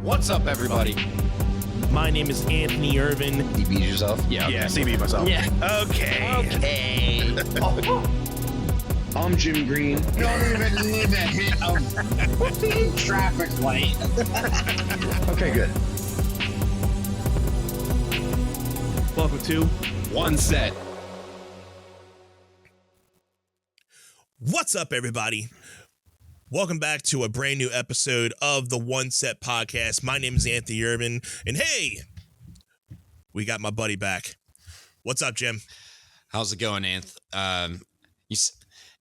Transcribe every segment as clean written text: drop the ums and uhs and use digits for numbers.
What's up, everybody? My name is Anthony Irvin. You beat yourself? Yeah. CB myself. Yeah. Okay. I'm Jim Green. Don't even need a hit of traffic light. Okay, good. Welcome to One Set. What's up, everybody? Welcome back to a brand new episode of the One Set Podcast. My name is Anthony Irvin, and hey, we got my buddy back. What's up, Jim? How's it going, Anth? It's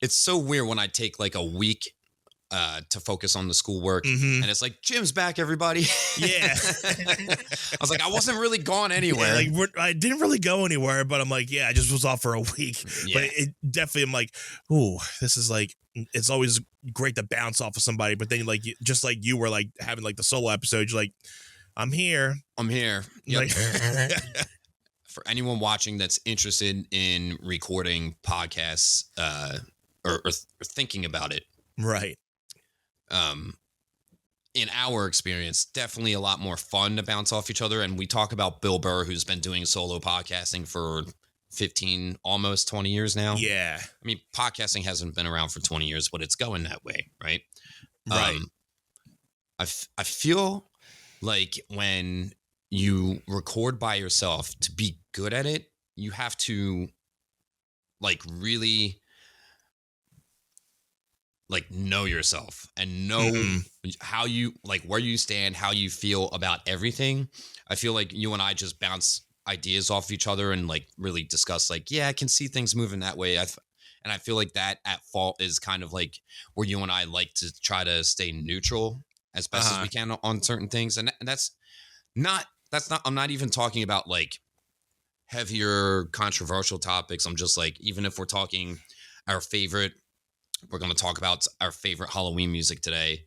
so weird when I take like a week to focus on the schoolwork, and it's like, Jim's back, everybody. Yeah. I was like, I wasn't really gone anywhere. Yeah, like I didn't really go anywhere, but I'm like, yeah, I just was off for a week. Yeah. But it definitely, I'm like, ooh, this is like, it's always great to bounce off of somebody, but then like, just like you were like having like the solo episode, you're like, I'm here. Yep. Like, For anyone watching that's interested in recording podcasts or thinking about it, right. In our experience, definitely a lot more fun to bounce off each other. And we talk about Bill Burr, who's been doing solo podcasting for 15, almost 20 years now. Yeah. I mean, podcasting hasn't been around for 20 years, but it's going that way, right? Right. I feel like when you record by yourself, to be good at it, you have to like really like know yourself and know how you like where you stand, how you feel about everything. I feel like you and I just bounce ideas off each other and like really discuss like, yeah, I can see things moving that way. And I feel like that at fault is kind of like where you and I like to try to stay neutral as best as we can on certain things. And that's not, I'm not even talking about like heavier controversial topics. I'm just like, even if we're talking we're going to talk about our favorite Halloween music today.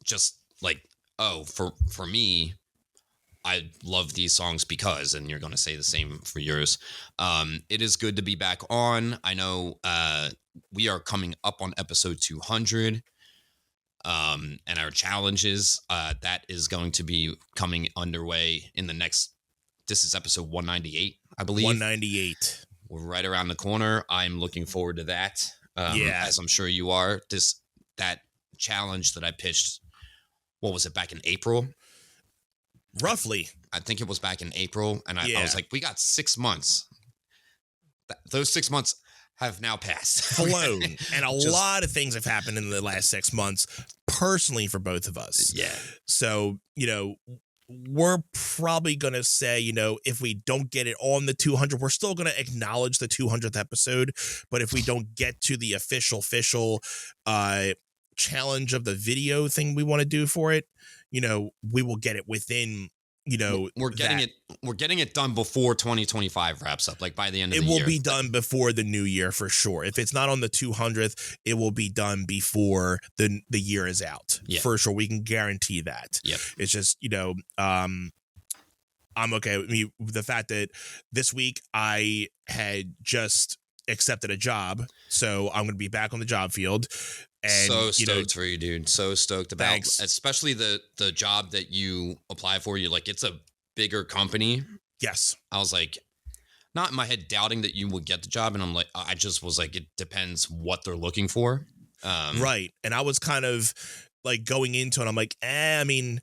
Just like, oh, for me, I love these songs because, and you're going to say the same for yours. It is good to be back on. I know we are coming up on episode 200. And our challenges, that is going to be coming underway in the next, this is episode 198, I believe. 198. We're right around the corner. I'm looking forward to that. As I'm sure you are. That challenge that I pitched, what was it, back in April? Roughly. I think it was back in April. And I was like, we got 6 months. Those 6 months have now passed. Flown. And a lot of things have happened in the last 6 months, personally, for both of us. Yeah. So, we're probably going to say, if we don't get it on the 200, we're still going to acknowledge the 200th episode. But if we don't get to the official challenge of the video thing we want to do for it, we will get it within, we're getting it done before 2025 wraps up, like by the end of the year. It will be done before the new year for sure. If it's not on the 200th, it will be done before the year is out. Yeah. For sure. We can guarantee that. Yep. It's just, I'm okay with the fact that this week I had just accepted a job, so I'm going to be back on the job field. And, so stoked for you, dude. So stoked about, thanks. Especially the job that you apply for. You're like, it's a bigger company. Yes. I was like, not in my head doubting that you would get the job. And I'm like, I just was like, it depends what they're looking for. Right. And I was kind of like going into it. I'm like, I mean,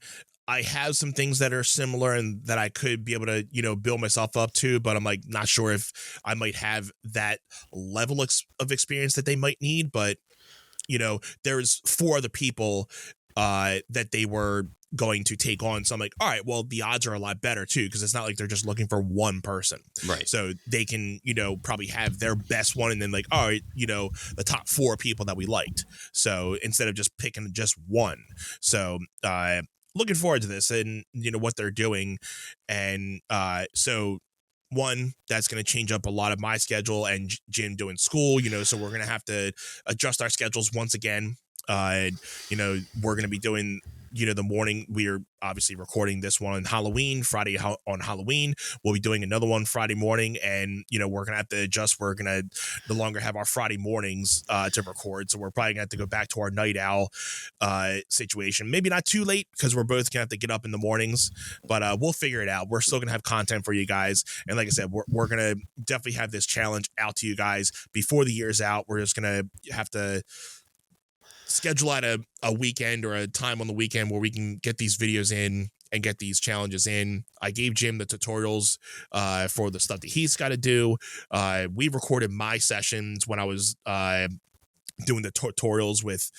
I have some things that are similar and that I could be able to, build myself up to, but I'm like, not sure if I might have that level of experience that they might need. But, there's 4 other people that they were going to take on. So I'm like, all right, well, the odds are a lot better too, because it's not like they're just looking for one person. Right. So they can, probably have their best one and then like, all right, the top 4 people that we liked. So instead of just picking just one. So, looking forward to this and, what they're doing. And so one, that's going to change up a lot of my schedule and Jim doing school, so we're going to have to adjust our schedules once again. We're going to be doing the morning. We're obviously recording this one on Halloween, Friday on Halloween. We'll be doing another one Friday morning, and we're gonna have to adjust. We're gonna no longer have our Friday mornings to record, so we're probably gonna have to go back to our night owl situation. Maybe not too late because we're both gonna have to get up in the mornings, but we'll figure it out. We're still gonna have content for you guys, and like I said, we're gonna definitely have this challenge out to you guys before the year's out. We're just gonna have to schedule out a weekend or a time on the weekend where we can get these videos in and get these challenges in. I gave Jim the tutorials for the stuff that he's got to do. We recorded my sessions when I was doing the tutorials with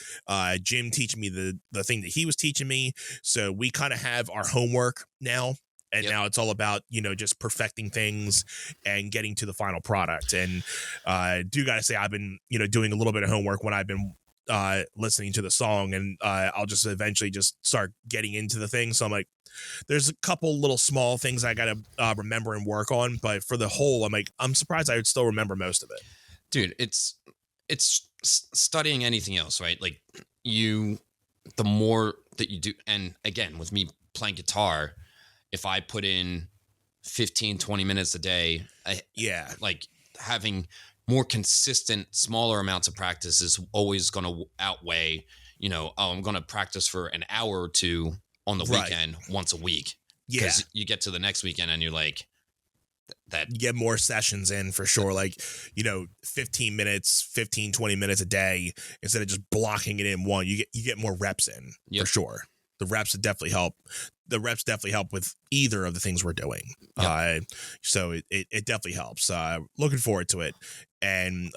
Jim teaching me the thing that he was teaching me. So we kind of have our homework now. And now it's all about, just perfecting things and getting to the final product. And I do got to say, I've been, doing a little bit of homework when I've been listening to the song, and I'll just eventually just start getting into the thing. So I'm like, there's a couple little small things I gotta remember and work on, but for the whole, I'm surprised I would still remember most of it. Dude, it's studying anything else, right? Like the more that you do, and again, with me playing guitar, if I put in 15-20 minutes a day, like having more consistent, smaller amounts of practice is always going to outweigh, I'm going to practice for an hour or two on the weekend once a week. Yeah. Because you get to the next weekend and you're like, that. You get more sessions in for sure. Like, 15 minutes, 20 minutes a day instead of just blocking it in one. You get more reps in for sure. The reps definitely help. The reps definitely help with either of the things we're doing. So it definitely helps. Looking forward to it. And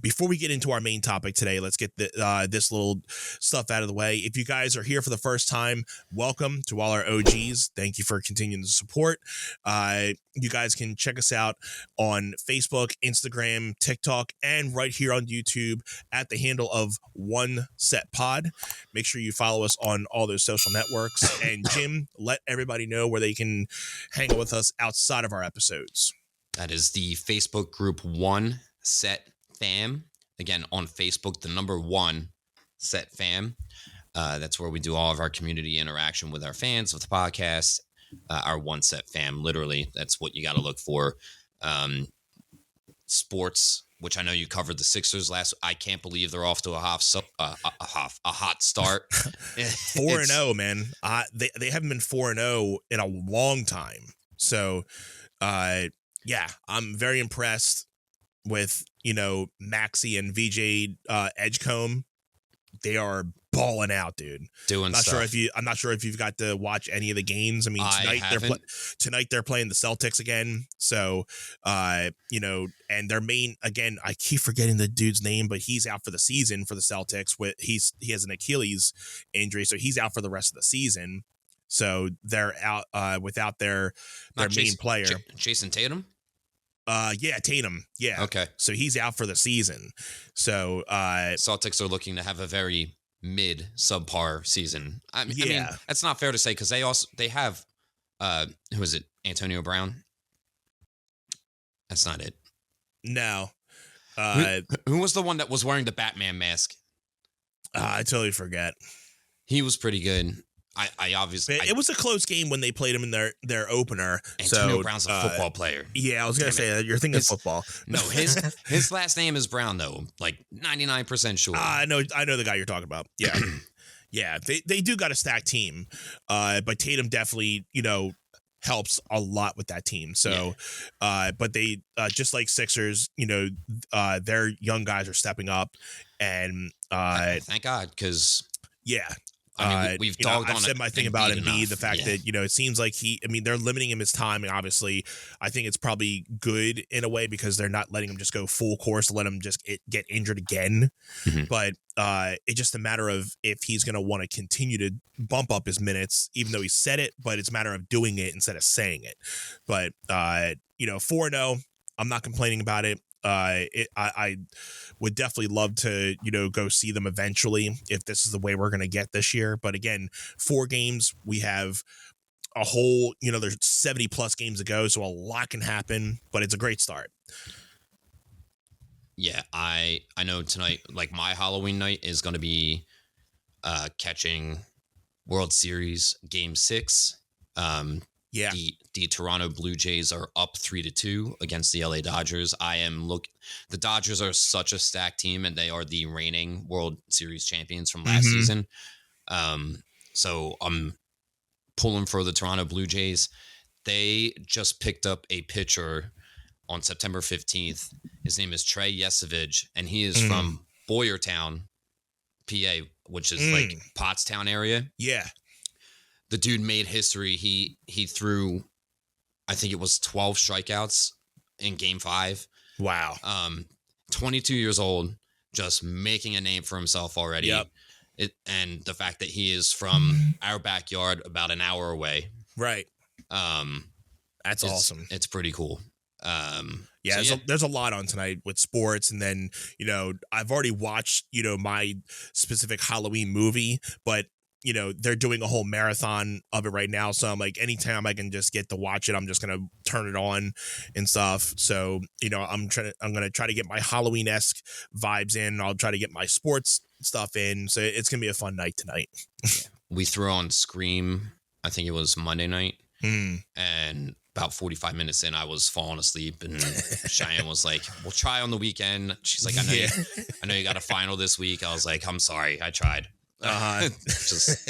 before we get into our main topic today, let's get this little stuff out of the way. If you guys are here for the first time, welcome to all our OGs. Thank you for continuing to support. You guys can check us out on Facebook, Instagram, TikTok, and right here on YouTube at the handle of One Set Pod. Make sure you follow us on all those social networks. And Jim, let everybody know where they can hang out with us outside of our episodes. That is the Facebook group One Set Fam. Again, on Facebook, the number One Set Fam. That's where we do all of our community interaction with our fans of the podcast. Our One Set Fam, literally, that's what you got to look for. Sports, which I know you covered the Sixers last. I can't believe they're off to a hot start. 4-0, man. They haven't been 4-0 in a long time. So, I'm very impressed with Maxey and VJ Edgecombe. They are balling out, dude. Doing stuff. I'm not sure if you've got to watch any of the games. I mean, tonight they're playing the Celtics again. So, and their main, again, I keep forgetting the dude's name, but he's out for the season for the Celtics. He has an Achilles injury, so he's out for the rest of the season. So they're out without their main player, Jason Tatum. Tatum. Yeah. Okay. So he's out for the season. So Celtics are looking to have a very subpar season. I mean, that's not fair to say because they have who is it? Antonio Brown. That's not it. No. Who was the one that was wearing the Batman mask? I totally forget. He was pretty good. I obviously it was a close game when they played him in their opener. Antonio Brown's a football player. Yeah, I was gonna say that you're thinking football. No, his last name is Brown though. Like 99% sure. I know the guy you're talking about. Yeah, yeah. They do got a stacked team, but Tatum definitely helps a lot with that team. So, but they just like Sixers, their young guys are stepping up, and thank God because I mean, we've dogged on. I've said my thing about Embiid, the fact that it seems like they're limiting him his time, and obviously, I think it's probably good in a way because they're not letting him just go full course, let him just get injured again. Mm-hmm. But it's just a matter of if he's going to want to continue to bump up his minutes, even though he said it. But it's a matter of doing it instead of saying it. But 4-0, I'm not complaining about it. I would definitely love to, go see them eventually if this is the way we're going to get this year. But again, 4 games, we have a whole, there's 70 plus games to go. So a lot can happen, but it's a great start. Yeah, I know tonight, like my Halloween night is going to be catching World Series Game 6. Yeah. The Toronto Blue Jays are up 3-2 against the LA Dodgers. The Dodgers are such a stacked team, and they are the reigning World Series champions from last season. So I'm pulling for the Toronto Blue Jays. They just picked up a pitcher on September 15th. His name is Trey Yesevich, and he is from Boyertown, PA, which is like Pottstown area. Yeah. The dude made history. He threw, I think it was 12 strikeouts in Game 5. Wow. 22 years old, just making a name for himself already. Yep. And the fact that he is from our backyard, about an hour away. Right. That's awesome. It's pretty cool. Yeah, there's a lot on tonight with sports, and then I've already watched my specific Halloween movie, but they're doing a whole marathon of it right now, so I'm like, anytime I can just get to watch it, I'm just gonna turn it on and stuff. So I'm gonna try to get my Halloween-esque vibes in. I'll try to get my sports stuff in, so it's gonna be a fun night tonight. We threw on Scream, I think it was Monday night, and about 45 minutes in, I was falling asleep, and Cheyenne was like, "We'll try on the weekend." She's like, I know you got a final this week." I was like, "I'm sorry, I tried." Just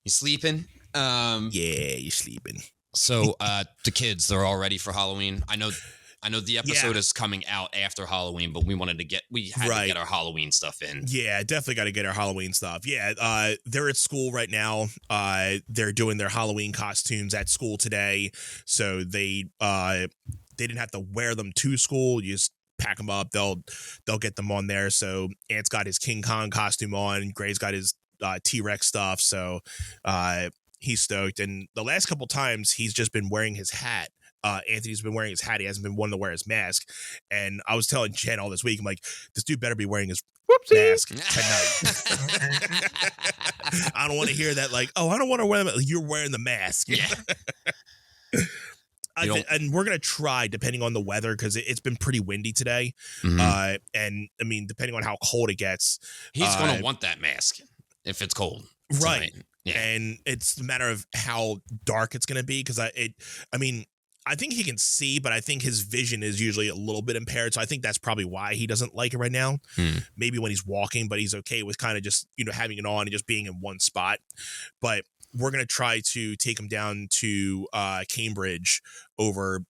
you sleeping? Yeah, you sleeping. So the kids, they're all ready for Halloween. I know the episode is coming out after Halloween, but we had to get our Halloween stuff in. Yeah, definitely got to get our Halloween stuff. Yeah, they're at school right now. They're doing their Halloween costumes at school today, so they didn't have to wear them to school. You just pack them up. They'll get them on there. So Ant's got his King Kong costume on. Gray's got his T-Rex stuff. So he's stoked. And the last couple times he's just been wearing his hat. Anthony's been wearing his hat. He hasn't been one to wear his mask. And I was telling Jen all this week, I'm like, this dude better be wearing his mask tonight. I don't want to hear that, like, oh, I don't want to wear them. You're wearing the mask. Yeah. And we're going to try, depending on the weather, because it's been pretty windy today. And I mean, depending on how cold it gets. He's going to want that mask if it's cold. Right. Tonight. Yeah. And it's a matter of how dark it's going to be, because I think he can see, but I think his vision is usually a little bit impaired. So I think that's probably why he doesn't like it right now. Maybe when he's walking, but he's okay with kind of just, having it on and just being in one spot. But we're going to try to take him down to Cambridge over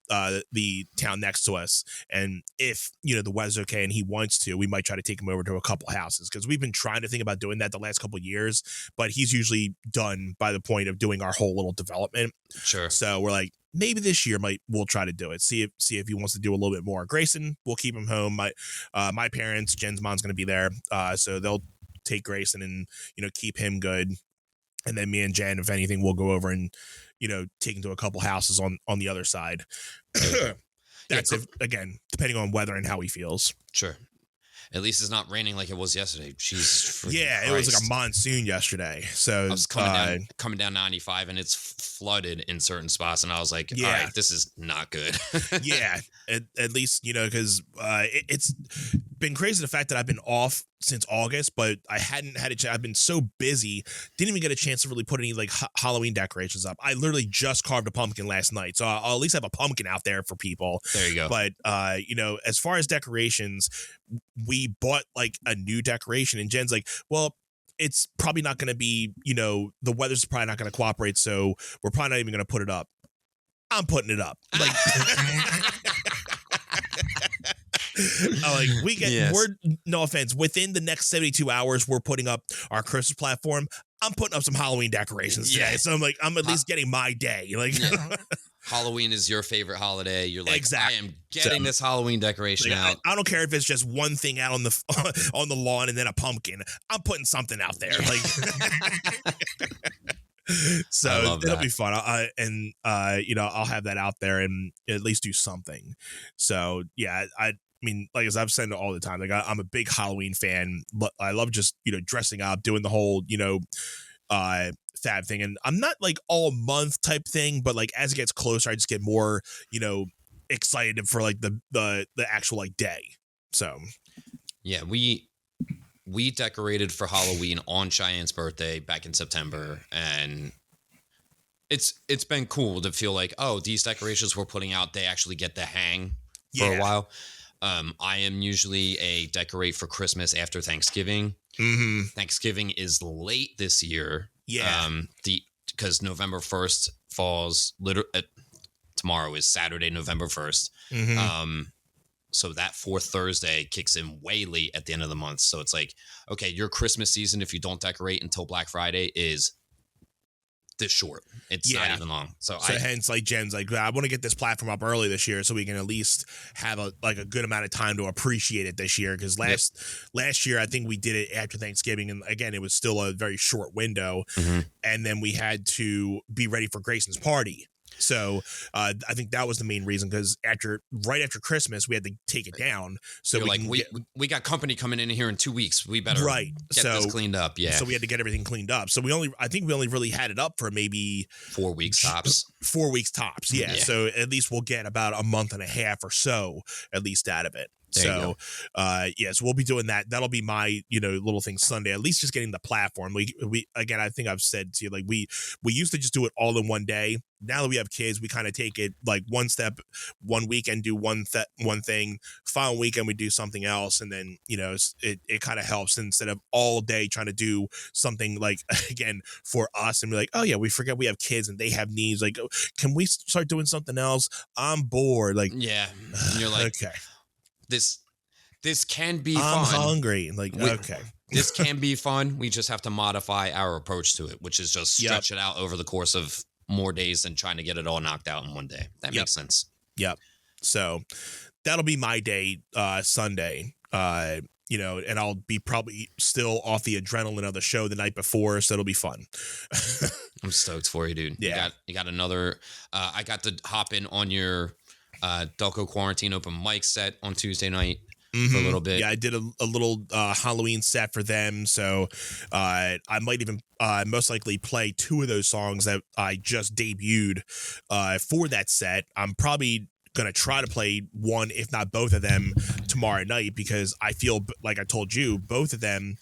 the town next to us. And if, the weather's okay and he wants to, we might try to take him over to a couple houses, because we've been trying to think about doing that the last couple of years, but he's usually done by the point of doing our whole little development. Sure. So we're like, maybe this year we'll try to do it. See if he wants to do a little bit more. Grayson, we'll keep him home. My parents, Jen's mom's going to be there. So they'll take Grayson and, keep him good. And then me and Jen, if anything, we'll go over and, take him to a couple houses on the other side. That's again, depending on weather and how he feels. Sure. At least it's not raining like it was yesterday. It was like a monsoon yesterday. So I was coming down 95, and it's flooded in certain spots, and I was like, all right, this is not good. Yeah, at least because it's been crazy the fact that I've been off since August, but I hadn't had a chance. I've been so busy, didn't even get a chance to really put any like Halloween decorations up. I literally just carved a pumpkin last night, so I'll at least have a pumpkin out there for people. There you go. But as far as decorations, we bought like a new decoration, and Jen's like, well, it's probably not going to be, the weather's probably not going to cooperate, so we're probably not even going to put it up. I'm putting it up. Like, we're, no offense, within the next 72 hours, we're putting up our Christmas platform. I'm putting up some Halloween decorations today. So I'm like, I'm at least getting my day. Like, Halloween is your favorite holiday. You're like, exactly. I am getting this Halloween decoration out. I don't care if it's just one thing out on the lawn and then a pumpkin. I'm putting something out there. Like, so it'll be fun. I'll have that out there and at least do something. So yeah, I mean, like, as I've said all the time, like I'm a big Halloween fan. I love just, dressing up, doing the whole, fab thing. And I'm not like all month type thing, but like as it gets closer, I just get more, excited for like the actual like day. So yeah, we we decorated for Halloween on Cheyenne's birthday back in September, and it's been cool to feel like, oh, these decorations we're putting out, they actually get the hang for a while. I am usually a decorate for Christmas after Thanksgiving. Mm-hmm. Thanksgiving is late this year. Yeah. Because November 1st falls tomorrow is Saturday, November 1st. Mm-hmm. So that fourth Thursday kicks in way late at the end of the month. So it's like, okay, your Christmas season, if you don't decorate until Black Friday, is this short. It's not even long. So hence, like, Jen's like, I want to get this platform up early this year so we can at least have a good amount of time to appreciate it this year. Because last year, I think we did it after Thanksgiving, and again, it was still a very short window. Mm-hmm. And then we had to be ready for Grayson's party. So I think that was the main reason, because right after Christmas, we had to take it down. So we got company coming in here in 2 weeks. We better get this cleaned up. Yeah. So we had to get everything cleaned up. So I think we only really had it up for maybe 4 weeks tops. 4 weeks tops. Yeah. So at least we'll get about a month and a half or so at least out of it. So we'll be doing that. That'll be my, little thing Sunday, at least just getting the platform. We again, I think I've said to you, like, we used to just do it all in one day. Now that we have kids, we kind of take it like one step, one weekend, do one thing, final weekend, we do something else. And then, it kind of helps instead of all day trying to do something like, again, for us, and be like, oh yeah, we forget we have kids and they have needs. Like, oh, can we start doing something else? I'm bored. Like, yeah. And you're like, okay. This can be I'm fun. hungry. Like, okay. This can be fun. We just have to modify our approach to it, which is just stretch it out over the course of more days than trying to get it all knocked out in one day. That makes sense. Yep. So that'll be my day, Sunday. And I'll be probably still off the adrenaline of the show the night before, so it'll be fun. I'm stoked for you, dude. Yeah. You got another. I got to hop in on your Delco Quarantine open mic set on Tuesday night for a little bit. Yeah, I did a little Halloween set for them, so I might even most likely play 2 of those songs that I just debuted for that set. I'm probably gonna try to play one, if not both of them, tomorrow night, because I feel like I told you, both of them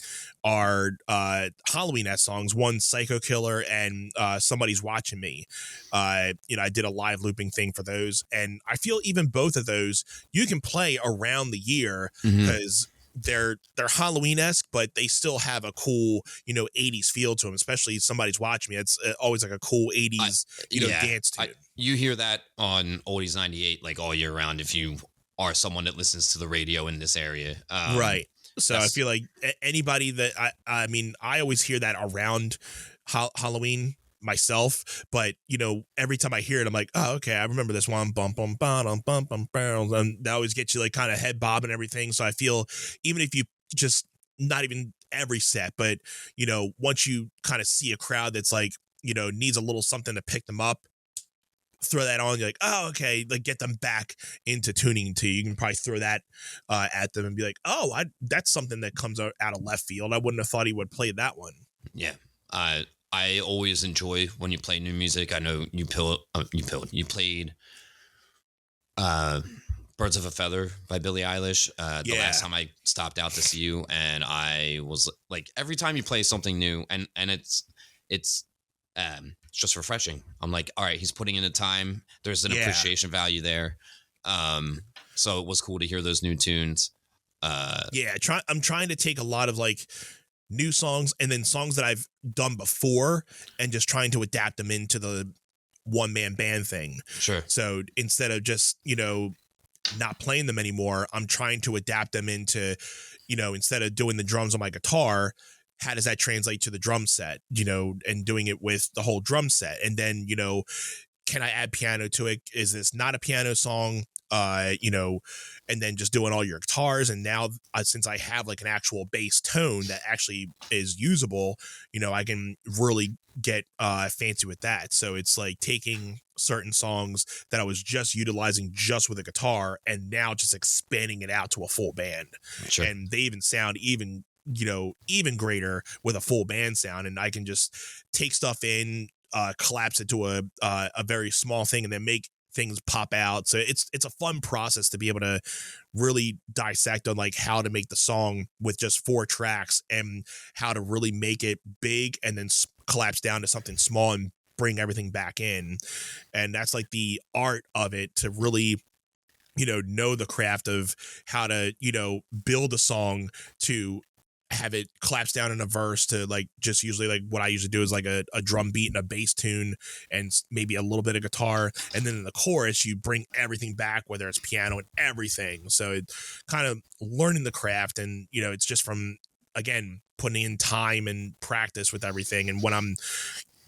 are Halloween-esque songs. One, Psycho Killer, and Somebody's Watching Me. I did a live looping thing for those, and I feel even both of those you can play around the year, because they're Halloween-esque, but they still have a cool 80s feel to them. Especially Somebody's Watching Me. It's always like a cool 80s dance tune. You hear that on Oldies 98 like all year round if you are someone that listens to the radio in this area. Right. So I feel like anybody that I mean, I always hear that around Halloween myself, but every time I hear it, I'm like, oh, okay, I remember this one, bum bum bum bum bum bum, and that always gets you like kind of head bob and everything. So I feel even if you just not even every set, but once you kind of see a crowd that's like needs a little something to pick them up, throw that on, you're like, oh, okay, like get them back into tuning to you. You can probably throw that at them and be like, oh, that's something that comes out of left field. I wouldn't have thought he would play that one. Yeah. I always enjoy when you play new music. I know you played Birds of a Feather by Billie Eilish the last time I stopped out to see you, and I was like, every time you play something new, and it's just refreshing. I'm like, all right, he's putting in the time. There's an appreciation value there. So it was cool to hear those new tunes. I'm trying to take a lot of like new songs and then songs that I've done before and just trying to adapt them into the one-man band thing. Sure. So instead of just, not playing them anymore, I'm trying to adapt them into, instead of doing the drums on my guitar, how does that translate to the drum set, and doing it with the whole drum set? And then, can I add piano to it? Is this not a piano song? And then just doing all your guitars. And now since I have like an actual bass tone that actually is usable, I can really get fancy with that. So it's like taking certain songs that I was just utilizing just with a guitar and now just expanding it out to a full band. Sure. And they even sound even greater with a full band sound. And I can just take stuff in, collapse it to a very small thing, and then make things pop out. So it's a fun process to be able to really dissect on like how to make the song with just 4 tracks and how to really make it big and then collapse down to something small and bring everything back in. And that's like the art of it, to really know the craft of how to build a song, to have it collapse down in a verse, to like just usually like what I usually do is like a drum beat and a bass tune and maybe a little bit of guitar, and then in the chorus you bring everything back, whether it's piano and everything. So it kind of learning the craft, and it's just from, again, putting in time and practice with everything. And when I'm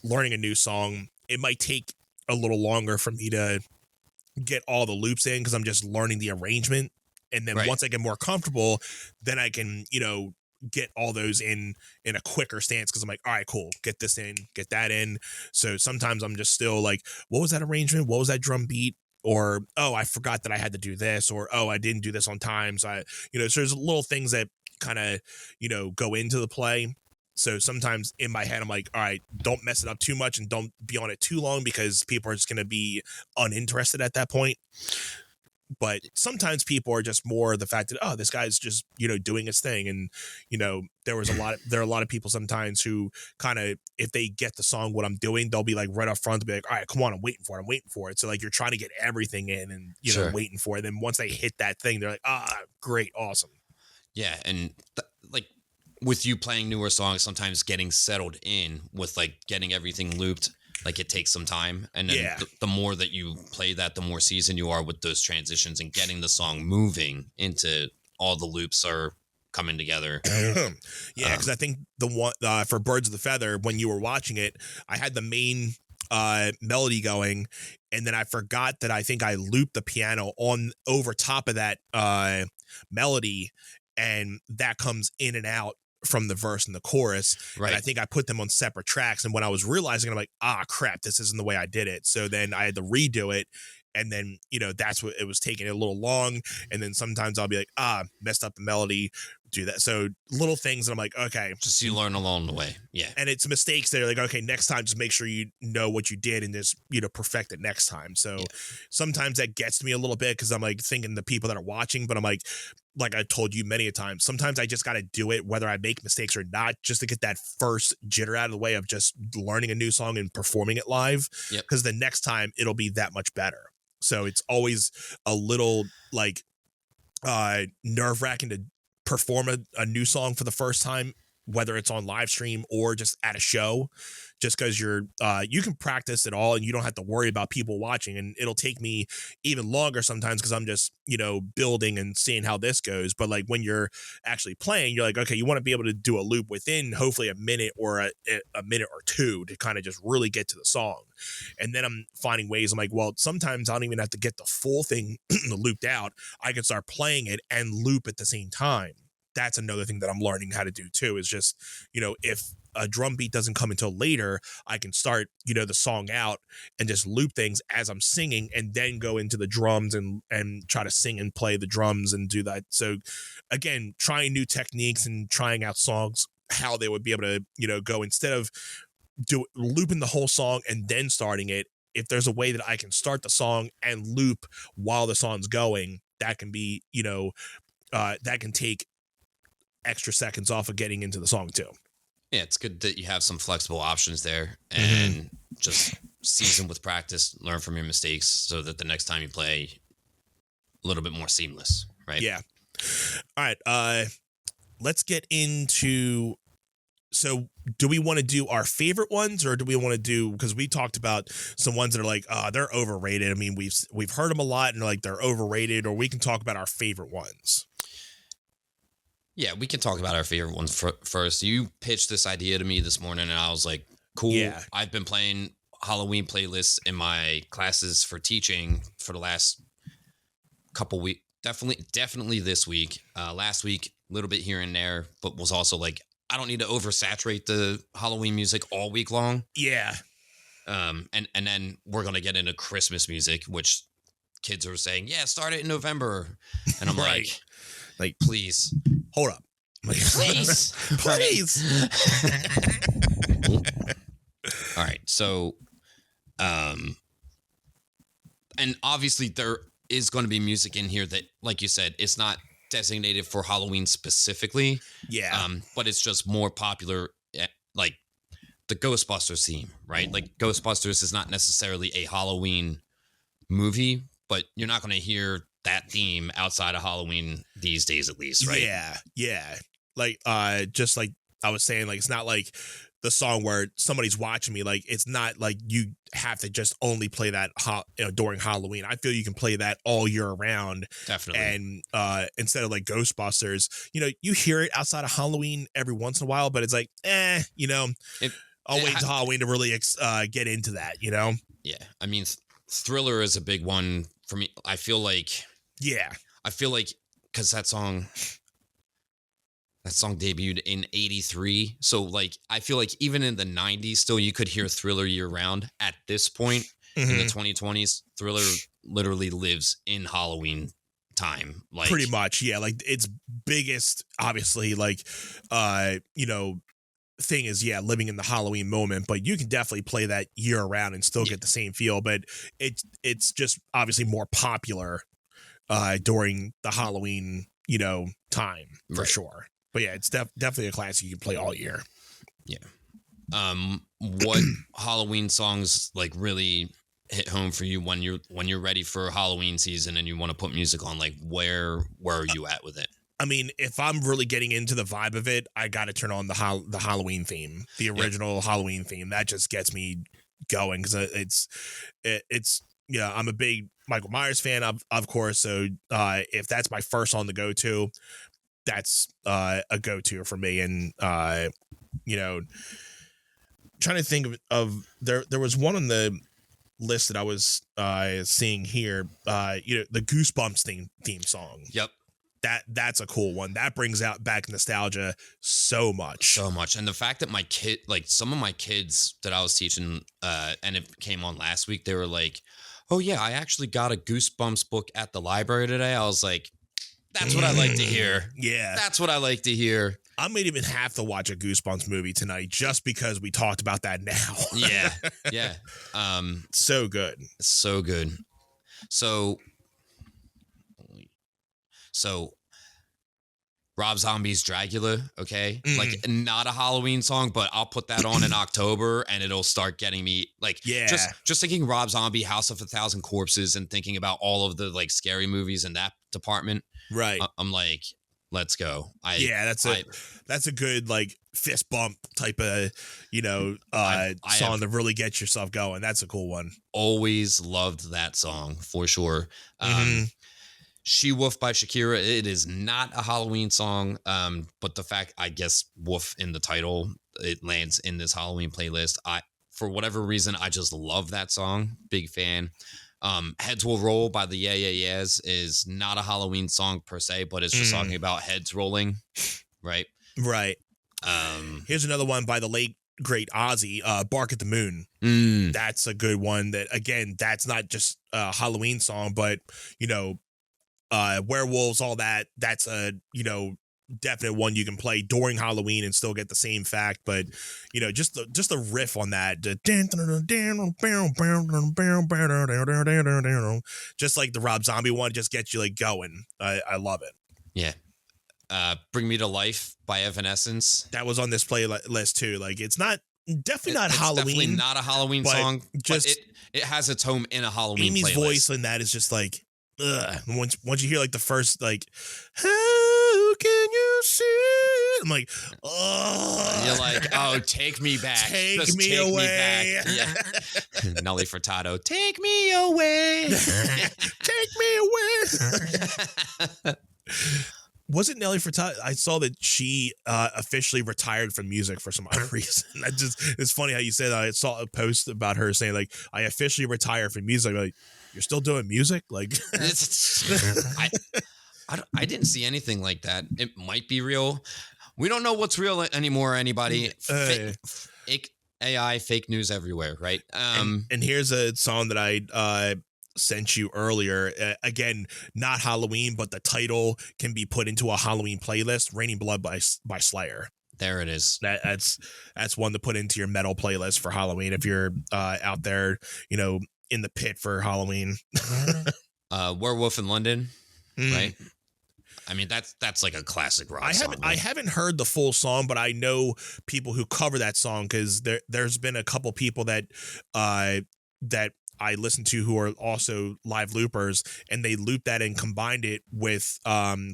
learning a new song, it might take a little longer for me to get all the loops in because I'm just learning the arrangement, and then once I get more comfortable, then I can get all those in a quicker stance, because I'm like, all right, cool, get this in, get that in. So sometimes I'm just still like, what was that arrangement, what was that drum beat, or oh, I forgot that I had to do this, or oh, I didn't do this on time. So so there's little things that kind of go into the play. So sometimes in my head I'm like, all right, don't mess it up too much and don't be on it too long, because people are just going to be uninterested at that point. But sometimes people are just more the fact that, oh, this guy's just doing his thing. And there are a lot of people sometimes who kind of, if they get the song what I'm doing, they'll be like right up front to be like, all right, come on, I'm waiting for it. So like you're trying to get everything in and waiting for it. And then once they hit that thing, they're like, great, awesome. Yeah, and like with you playing newer songs, sometimes getting settled in with like getting everything looped, like it takes some time. And then the more that you play that, the more seasoned you are with those transitions and getting the song moving into all the loops are coming together. Yeah, because I think the one for Birds of the Feather, when you were watching it, I had the main melody going, and then I forgot that I think I looped the piano on over top of that melody, and that comes in and out from the verse and the chorus. Right. And I think I put them on separate tracks. And when I was realizing, I'm like, crap, this isn't the way I did it. So then I had to redo it. And then, that's what it was taking a little long. And then sometimes I'll be like, messed up the melody, do that. So little things that I'm like, okay. Just you learn along the way. Yeah. And it's mistakes that are like, okay, next time, just make sure you know what you did and just, perfect it next time. So sometimes that gets to me a little bit, because I'm like thinking the people that are watching, but I'm like I told you many a time, sometimes I just got to do it, whether I make mistakes or not, just to get that first jitter out of the way of just learning a new song and performing it live. Because the next time it'll be that much better. So it's always a little like nerve wracking to perform a new song for the first time, whether it's on live stream or just at a show, just because you can practice it all and you don't have to worry about people watching. And it'll take me even longer sometimes because I'm just, building and seeing how this goes. But like when you're actually playing, you're like, okay, you want to be able to do a loop within hopefully a minute or a minute or two to kind of just really get to the song. And then I'm finding ways, I'm like, well, sometimes I don't even have to get the full thing looped out. I can start playing it and loop at the same time. That's another thing that I'm learning how to do too, is just, if a drum beat doesn't come until later, I can start, the song out and just loop things as I'm singing, and then go into the drums and try to sing and play the drums and do that. So again, trying new techniques and trying out songs, how they would be able to, go, instead of looping the whole song and then starting it. If there's a way that I can start the song and loop while the song's going, that can be, that can take extra seconds off of getting into the song too. Yeah, it's good that you have some flexible options there, and just season with practice, learn from your mistakes so that the next time you play, a little bit more seamless, right? Yeah. All right. Let's get into, so do we want to do our favorite ones, or do we want to do, because we talked about some ones that are like, they're overrated. I mean, we've heard them a lot and like they're overrated, or we can talk about our favorite ones. Yeah, we can talk about our favorite ones first. You pitched this idea to me this morning, and I was like, cool. Yeah. I've been playing Halloween playlists in my classes for teaching for the last couple weeks. Definitely this week. Last week, a little bit here and there, but was also like, I don't need to oversaturate the Halloween music all week long. Yeah. And then we're going to get into Christmas music, which kids are saying, yeah, start it in November. And I'm right. like, please. Hold up. Please. Please. All right. So, and obviously there is going to be music in here that, like you said, it's not designated for Halloween specifically. Yeah. But it's just more popular, like the Ghostbusters theme, right? Like Ghostbusters is not necessarily a Halloween movie, but you're not going to hear that theme outside of Halloween these days, at least, right? Yeah. Like, just like I was saying, like, it's not like the song where somebody's watching me. Like, it's not like you have to just only play that during Halloween. I feel you can play that all year round. Definitely. And instead of like Ghostbusters, you hear it outside of Halloween every once in a while, but it's like, I'll wait until Halloween to really get into that, Yeah. I mean, Thriller is a big one for me. I feel like because that song debuted in 83. So like, I feel like even in the 90s, still you could hear Thriller year round. At this point in the 2020s, Thriller literally lives in Halloween time. Like pretty much. Yeah. Like its biggest, obviously, like, thing is living in the Halloween moment, but you can definitely play that year round and still get the same feel, but it's just obviously more popular during the Halloween time for sure. But yeah, it's definitely a classic you can play all year. What Halloween songs like really hit home for you when you're ready for Halloween season and you want to put music on? Like where are you at with it? I mean, if I'm really getting into the vibe of it, I got to turn on the Halloween theme, the original Halloween theme. That just gets me going because it's I'm a big Michael Myers fan, of course. So if that's my first on the go-to, that's a go-to for me. And trying to think of there was one on the list that I was seeing here. The Goosebumps theme song. Yep. That's a cool one. That brings out back nostalgia so much. And the fact that some of my kids that I was teaching, and it came on last week, they were like, oh yeah, I actually got a Goosebumps book at the library today. I was like, that's what I like to hear. Yeah. That's what I like to hear. I might even have to watch a Goosebumps movie tonight just because we talked about that now. Yeah. Yeah. So good. So good. So Rob Zombie's Dracula, okay? Like not a Halloween song, but I'll put that on in October and it'll start getting me like just thinking Rob Zombie, House of a Thousand Corpses, and thinking about all of the like scary movies in that department. Right. I'm like, let's go. That's a good like fist bump type of song to really get yourself going. That's a cool one. Always loved that song for sure. She Wolf by Shakira. It is not a Halloween song, but the fact, I guess, Wolf in the title, it lands in this Halloween playlist. For whatever reason, I just love that song. Big fan. Heads Will Roll by the Yeah Yeah Yeahs is not a Halloween song per se, but it's just talking about heads rolling, right? Right. Here's another one by the late great Ozzy, Bark at the Moon. That's a good one. That again, that's not just a Halloween song, but werewolves, all that. That's a definite one you can play during Halloween and still get the same fact. But just the riff on that, just like the Rob Zombie one, just gets you like going. I love it. Yeah. Bring Me to Life by Evanescence. That was on this playlist too. Like it's definitely not Halloween. Definitely not a Halloween song. But it has its home in a Halloween Amy's playlist. voice in that is just like, ugh. Once you hear like the first like, how can you see? I'm like, oh. And you're like, oh, take me back. Take me away. Me back. Yeah. Nelly Furtado, take me away. Take me away. Was it Nelly Furtado? I saw that she officially retired from music for some odd reason. It's funny how you say that. I saw a post about her saying like, I officially retired from music. Like, you're still doing music? Like, I didn't see anything like that. It might be real. We don't know what's real anymore. Anybody? Fake AI, fake news everywhere, right? And here's a song that I sent you earlier. Again, not Halloween, but the title can be put into a Halloween playlist. Raining Blood by Slayer. There it is. That's one to put into your metal playlist for Halloween if you're out there, in the pit for Halloween. Werewolf in London, Mm. right? I mean, that's like a classic rock song. I haven't heard the full song, but I know people who cover that song because there's been a couple people that that I listen to who are also live loopers, and they looped that and combined it with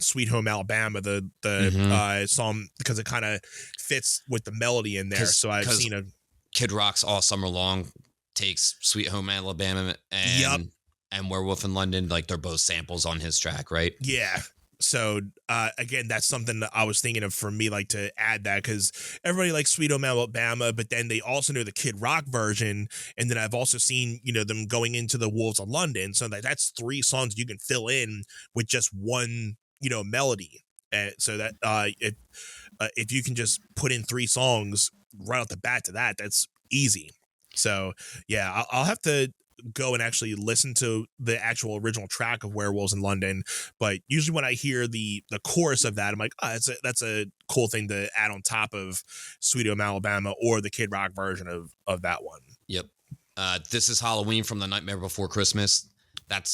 Sweet Home Alabama, the song, because it kind of fits with the melody in there. So I've seen a Kid Rock's All Summer Long takes Sweet Home Alabama and Werewolf in London, like they're both samples on his track, right? Yeah. So again, that's something that I was thinking of for me, like to add that, because everybody likes Sweet Home Alabama, but then they also know the Kid Rock version, and then I've also seen them going into the Wolves of London. So that's 3 songs you can fill in with just one melody. So that if you can just put in 3 songs right off the bat to that's easy. So yeah, I'll have to go and actually listen to the actual original track of Werewolves in London, but usually when I hear the chorus of that, I'm like, oh, that's a cool thing to add on top of Sweet Home Alabama or the Kid Rock version of that one. Yep. This is Halloween from The Nightmare Before Christmas. That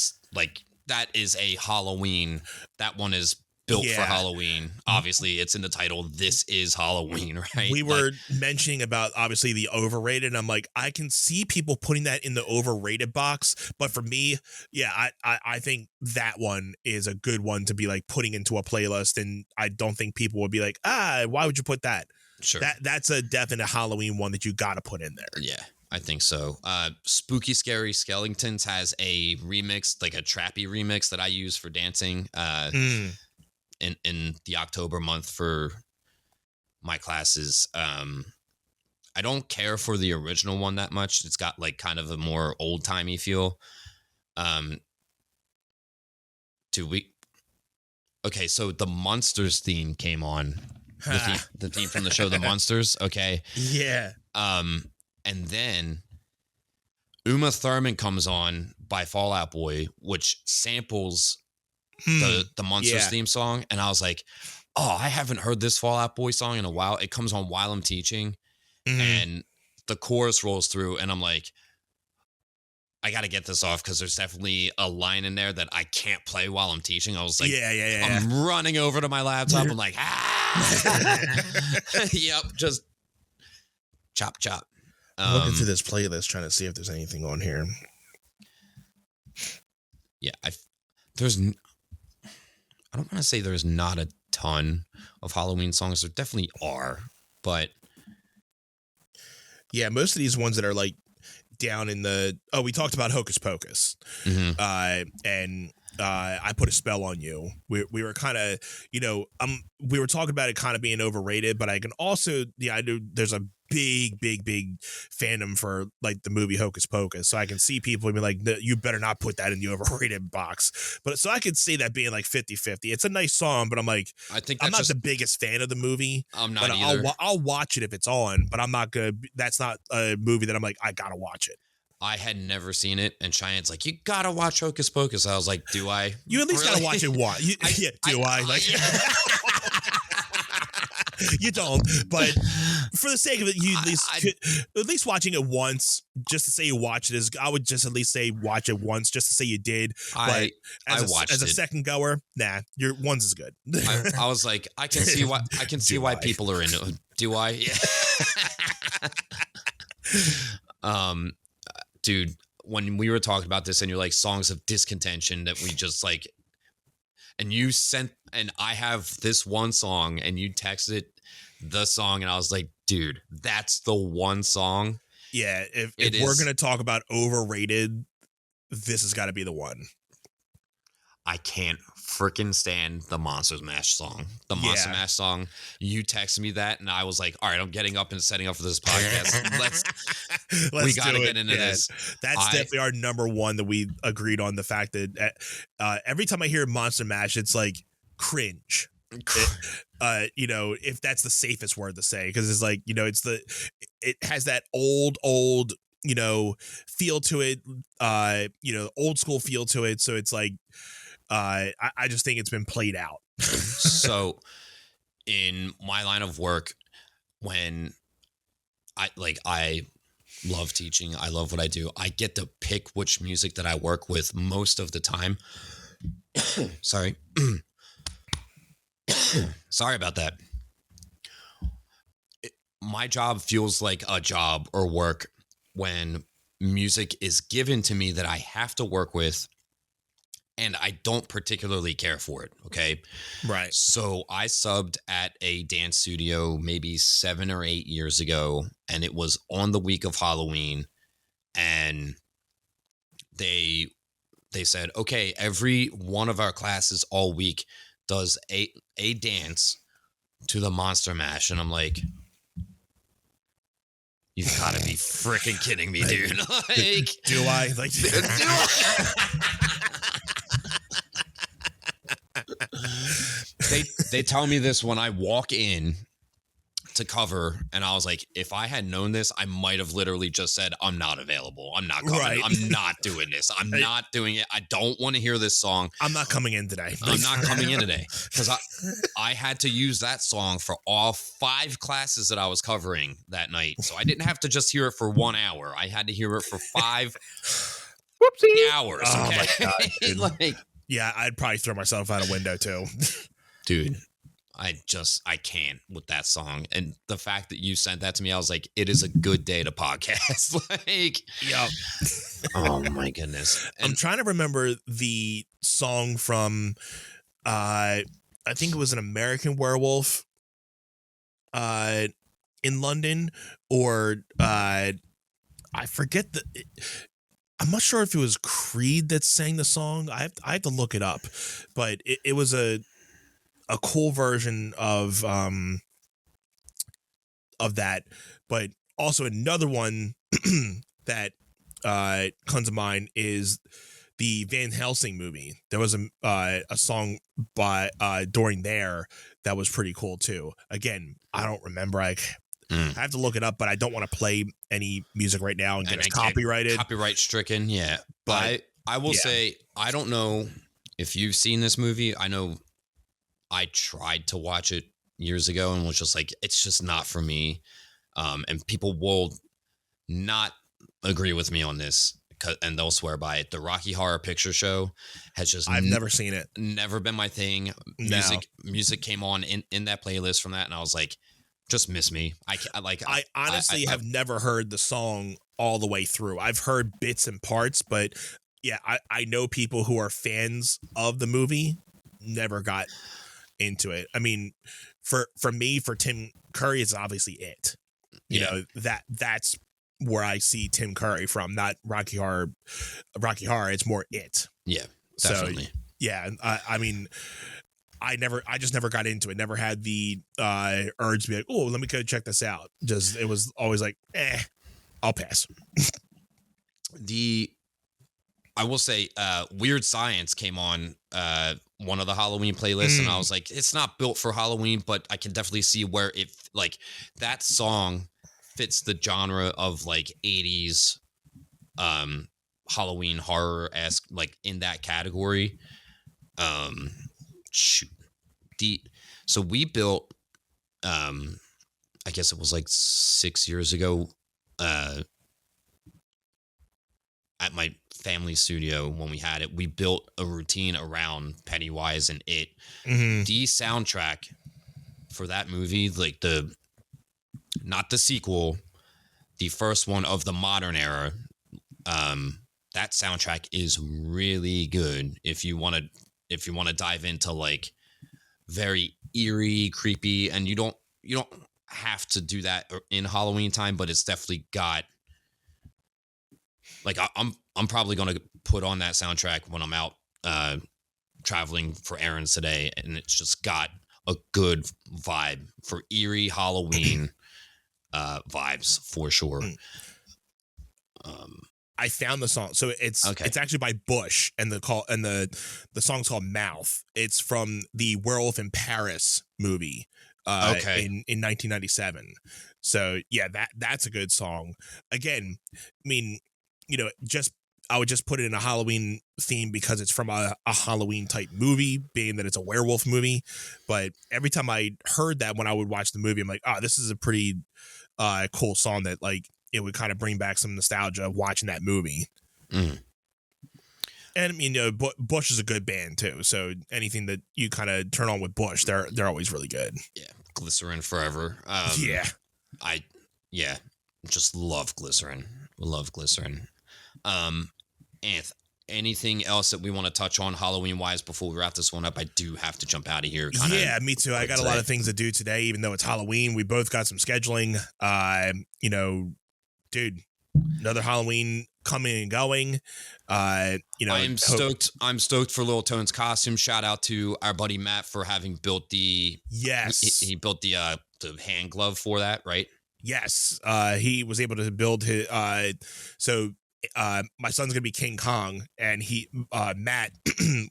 is a Halloween. That one is built for Halloween. Obviously, it's in the title. This is Halloween, right? We were mentioning about obviously the overrated. And I'm like, I can see people putting that in the overrated box, but for me, I think that one is a good one to be like putting into a playlist. And I don't think people would be like, why would you put that? Sure. That's a definite Halloween one that you got to put in there. Yeah, I think so. Spooky Scary Skeletons has a remix, like a trappy remix that I use for dancing. In the October month for my classes. I don't care for the original one that much. It's got like kind of a more old timey feel. Okay, so the Monsters theme came on. The theme from the show The Monsters. Okay. Yeah. And then Uma Thurman comes on by Fall Out Boy, which samples the Monsters theme song, and I was like, oh, I haven't heard this Fall Out Boy song in a while. It comes on while I'm teaching, and the chorus rolls through, and I'm like, I got to get this off because there's definitely a line in there that I can't play while I'm teaching. I was like, I'm running over to my laptop. I'm like, yep, just chop. I'm looking through this playlist trying to see if there's anything on here. Yeah, I don't want to say there's not a ton of Halloween songs. There definitely are, but yeah, most of these ones that are like down in the we talked about Hocus Pocus, and I Put a Spell on You. We were kind of we were talking about it kind of being overrated, but I can also I know there's a big fandom for like the movie Hocus Pocus, so I can see people be like, you better not put that in the overrated box. But so I could see that being like 50-50. It's a nice song, but I'm like, I'm not the biggest fan of the movie. I'm not either. I'll watch it if it's on, but I'm not gonna. That's not a movie that I'm like, I gotta watch it. I had never seen it, and Cheyenne's like, you gotta watch Hocus Pocus. I was like, do I? You at least gotta watch it once. Do I? You don't, but for the sake of it, you at least watching it once, just to say you watched it, I would just at least say watch it once, just to say you did. But as a second goer, nah, your one's is good. I was like, I can see why people are into it. Do I? Yeah. Dude, when we were talking about this, and you're like songs of discontention that we just like. And you sent, and I have this one song, and you texted the song, and I was like, dude, that's the one song. Yeah, if we're going to talk about overrated, this has got to be the one. I can't freaking stand the Monster Mash song. The Monster Mash song. You texted me that, and I was like, all right, I'm getting up and setting up for this podcast. We got to get into this. That's definitely our number one that we agreed on, the fact that every time I hear Monster Mash, it's like cringe. If that's the safest word to say, because it's like, it has that old feel to it, old school feel to it. So it's like, I just think it's been played out. So in my line of work, when I Love teaching. I love what I do. I get to pick which music that I work with most of the time. Sorry. Sorry about that. My job feels like a job or work when music is given to me that I have to work with and I don't particularly care for it. Okay. Right. So I subbed at a dance studio maybe 7 or 8 years ago, and it was on the week of Halloween. And they said, okay, every one of our classes all week does a dance to the Monster Mash. And I'm like, you've got to be freaking kidding me, dude. Like, do I? Like, do I? They tell me this when I walk in to cover, and I was like, if I had known this, I might have literally just said, I'm not available. I'm not coming. Right. I'm not doing this. I'm not doing it. I don't want to hear this song. I'm not coming in today. I'm not coming in today because I had to use that song for all 5 classes that I was covering that night. So I didn't have to just hear it for 1 hour. I had to hear it for 5 hours. Oh Okay? my God, dude. Like, Yeah, I'd probably throw myself out a window too. dude, I can't with that song. And the fact that you sent that to me, I was like, it is a good day to podcast. Like, Yeah. oh my goodness. I'm trying to remember the song from I think it was an American Werewolf in London, or I forget I'm not sure if it was Creed that sang the song. I have to look it up, but it was a cool version of that. But also another one that comes to mind is the Van Helsing movie. There was a song by during there that was pretty cool too. Again, I don't remember. I have to look it up, but I don't want to play any music right now and get us copyrighted. Copyright stricken, yeah. But I will say, I don't know if you've seen this movie. I know I tried to watch it years ago and was just like, it's just not for me. And people will not agree with me on this, and they'll swear by it. The Rocky Horror Picture Show has just I've never seen it. Never been my thing. Music came on in that playlist from that, and I was like, just miss me. I honestly have never heard the song all the way through. I've heard bits and parts, but yeah, I know people who are fans of the movie, never got into it. I mean, for me, for Tim Curry, it's obviously it. You know, that's where I see Tim Curry from, not Rocky Horror. It's more it. Yeah, definitely. So, yeah, I mean, I just never got into it. Never had the urge to be like, oh, let me go check this out. Just, it was always like, I'll pass. I will say, Weird Science came on one of the Halloween playlists, and I was like, it's not built for Halloween, but I can definitely see where it, like, that song fits the genre of like 80s Halloween horror-esque, like in that category. So we built, I guess it was like 6 years ago, at my family studio when we had it, we built a routine around Pennywise and it. The soundtrack for that movie, like not the sequel, the first one of the modern era, that soundtrack is really good if you want to dive into like very eerie, creepy, and you don't have to do that in Halloween time, but it's definitely got, like, I'm probably going to put on that soundtrack when I'm out traveling for errands today, and it's just got a good vibe for eerie Halloween vibes for sure. I found the song, so it's actually by Bush, and the song's called Mouth. It's from the Werewolf in Paris movie in 1997. So yeah, that's a good song. Again, I mean, you know, I would just put it in a Halloween theme because it's from a Halloween type movie, being that it's a werewolf movie. But every time I heard that when I would watch the movie, I'm like, oh, this is a pretty cool song that, like, it would kind of bring back some nostalgia of watching that movie. Mm. And I mean, you know, Bush is a good band too. So anything that you kind of turn on with Bush, they're always really good. Yeah, Glycerin forever. Yeah. I just love Glycerin. Love Glycerin. Anth, anything else that we want to touch on Halloween wise before we wrap this one up? I do have to jump out of here. Yeah, me too. I got a lot of things to do today, even though it's Halloween. We both got some scheduling. You know, dude, another Halloween coming and going. You know, I'm stoked. I'm stoked for Little Tone's costume. Shout out to our buddy Matt for having built the. Yes, he built the hand glove for that, right? Yes, he was able to build his. So my son's gonna be King Kong, and Matt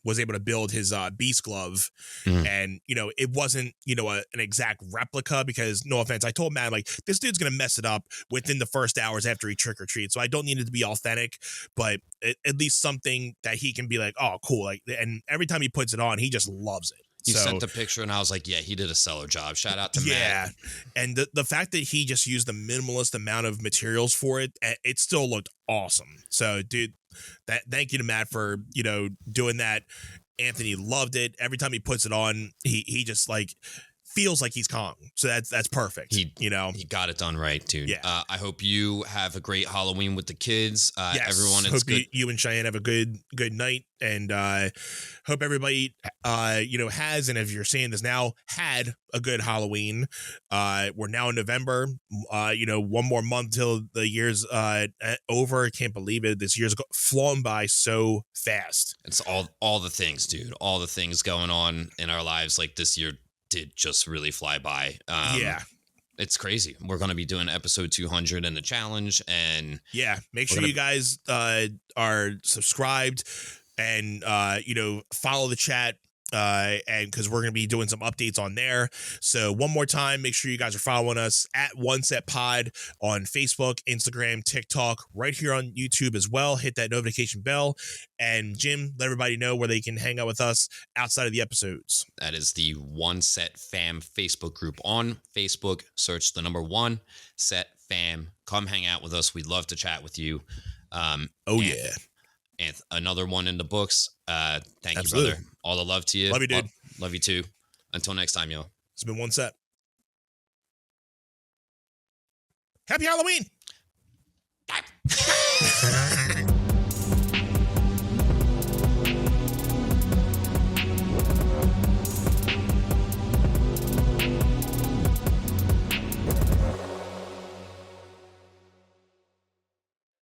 was able to build his beast glove, and you know it wasn't an exact replica because no offense, I told Matt I'm like this dude's gonna mess it up within the first hours after he trick or treats, so I don't need it to be authentic, but at least something that he can be like, oh cool, like, and every time he puts it on, he just loves it. You sent the picture and I was like, yeah, he did a stellar job. Shout out to Matt. Yeah. And the fact that he just used the minimalist amount of materials for it, it still looked awesome. So, dude, thank you to Matt for, doing that. Anthony loved it. Every time he puts it on, he just like feels like he's Kong. So that's perfect. He got it done right, dude. Yeah. I hope you have a great Halloween with the kids. Yes. Everyone, it's hope good. You and Cheyenne have a good night, and hope everybody has, and if you're seeing this now, had a good Halloween. We're now in November. One more month till the year's over. I can't believe it. This year's flown by so fast. It's all the things, dude. All the things going on in our lives. Like this year did just really fly by. Yeah. It's crazy. We're going to be doing episode 200 and the challenge. And yeah, make sure you guys are subscribed and, follow the chat. And because we're going to be doing some updates on there. So one more time, make sure you guys are following us at One Set Pod on Facebook, Instagram, TikTok, right here on YouTube as well. Hit that notification bell. And Jim, let everybody know where they can hang out with us outside of the episodes. That is the One Set Fam Facebook group on Facebook. Search the number One Set Fam. Come hang out with us. We'd love to chat with you. Yeah. And another one in the books. Thank Absolutely. you, brother. All the love to you. Love you, dude. Love you too. Until next time, yo. It's been One Set. Happy Halloween!